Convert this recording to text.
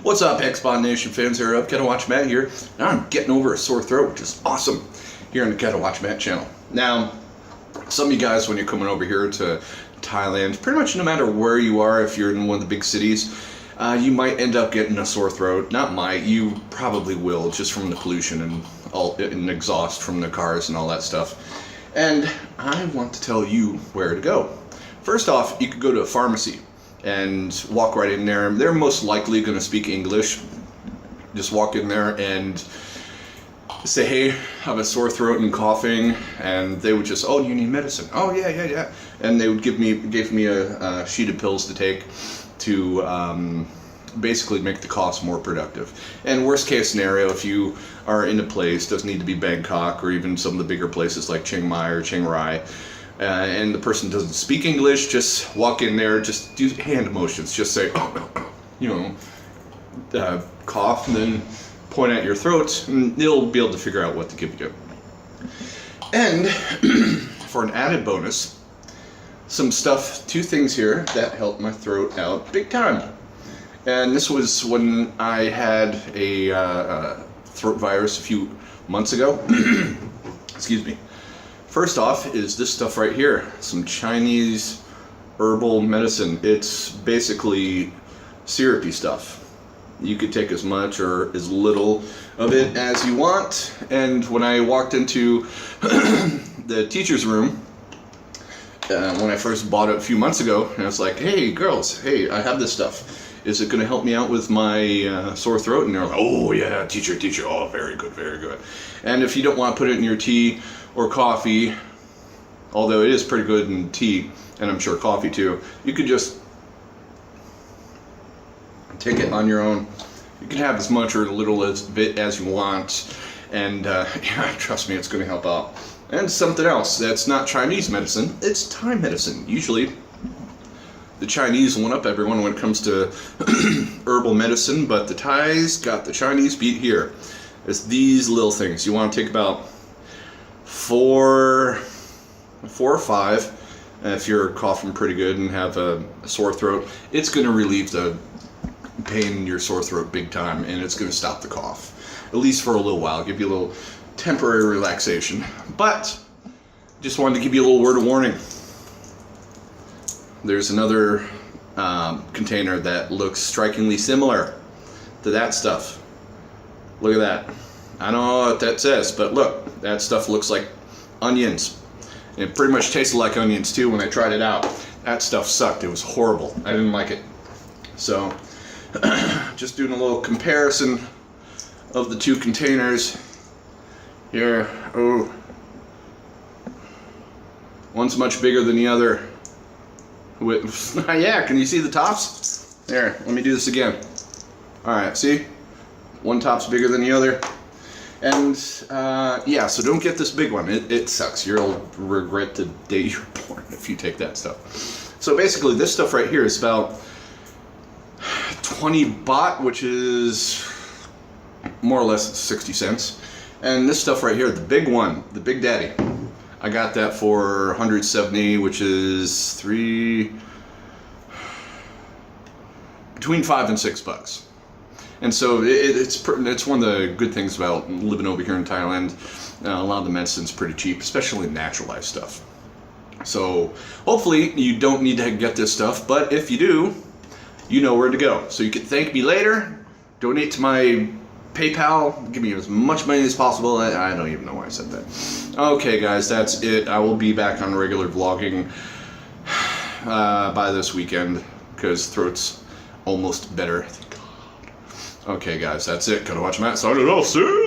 What's up, Xbox Nation fans here? I've Gotta Watch Matt here. Now I'm getting over a sore throat, which is awesome, here on the Gotta Watch Matt channel. Now, some of you guys, when you're coming over here to Thailand, pretty much no matter where you are, if you're in one of the big cities, you might end up getting a sore throat. Not might, you probably will, just from the pollution and exhaust from the cars and all that stuff. And I want to tell you where to go. First off, you could go to a pharmacy and walk right in there. They're most likely going to speak English. Just walk in there and say, hey, I have a sore throat and coughing, and they would just, oh, you need medicine. Oh, yeah. And they would gave me a sheet of pills to take to basically make the coughs more productive. And worst case scenario, if you are in a place, doesn't need to be Bangkok or even some of the bigger places like Chiang Mai or Chiang Rai, and the person doesn't speak English, just walk in there, just do hand motions, just say, cough, and then point at your throat, and they'll be able to figure out what to give you. And for an added bonus, two things here that helped my throat out big time. And this was when I had a throat virus a few months ago. Excuse me. First off is this stuff right here, some Chinese herbal medicine. It's basically syrupy stuff. You could take as much or as little of it as you want. And when I walked into the teacher's room, when I first bought it a few months ago, and I was like, hey girls, hey, I have this stuff. Is it going to help me out with my sore throat? And they're like, oh yeah, teacher, oh, very good. And if you don't want to put it in your tea or coffee, although it is pretty good in tea, and I'm sure coffee too, you could just take it on your own. You can have as much or a little bit as you want, and trust me, it's going to help out. And something else that's not Chinese medicine, it's Thai medicine. Usually the Chinese one up everyone when it comes to herbal medicine, but the Thais got the Chinese beat here. It's these little things. You want to take about four or five, if you're coughing pretty good and have a sore throat. It's going to relieve the pain in your sore throat big time, and it's going to stop the cough, at least for a little while, give you a little temporary relaxation. But just wanted to give you a little word of warning. There's another container that looks strikingly similar to that stuff. Look at that. I don't know what that says, but look, that stuff looks like onions. And it pretty much tasted like onions too when I tried it out. That stuff sucked. It was horrible. I didn't like it. So, just doing a little comparison of the two containers here. Oh, one's much bigger than the other. Yeah, can you see the tops? There, let me do this again. Alright, see? One top's bigger than the other. And, yeah, so don't get this big one. It sucks. You'll regret the day you're born if you take that stuff. So basically, this stuff right here is about 20 baht, which is more or less 60 cents. And this stuff right here, the big one, the Big Daddy, I got that for 170, which is between $5 and $6. And so it's one of the good things about living over here in Thailand. A lot of the medicine's pretty cheap, especially naturalized stuff. So hopefully you don't need to get this stuff, but if you do, you know where to go. So you can thank me later, donate to my PayPal, give me as much money as possible. I don't even know why I said that. Okay guys, that's it. I will be back on regular vlogging by this weekend, because throat's almost better. Thank God. Okay guys, that's it. Gotta watch Matt. Signing off soon.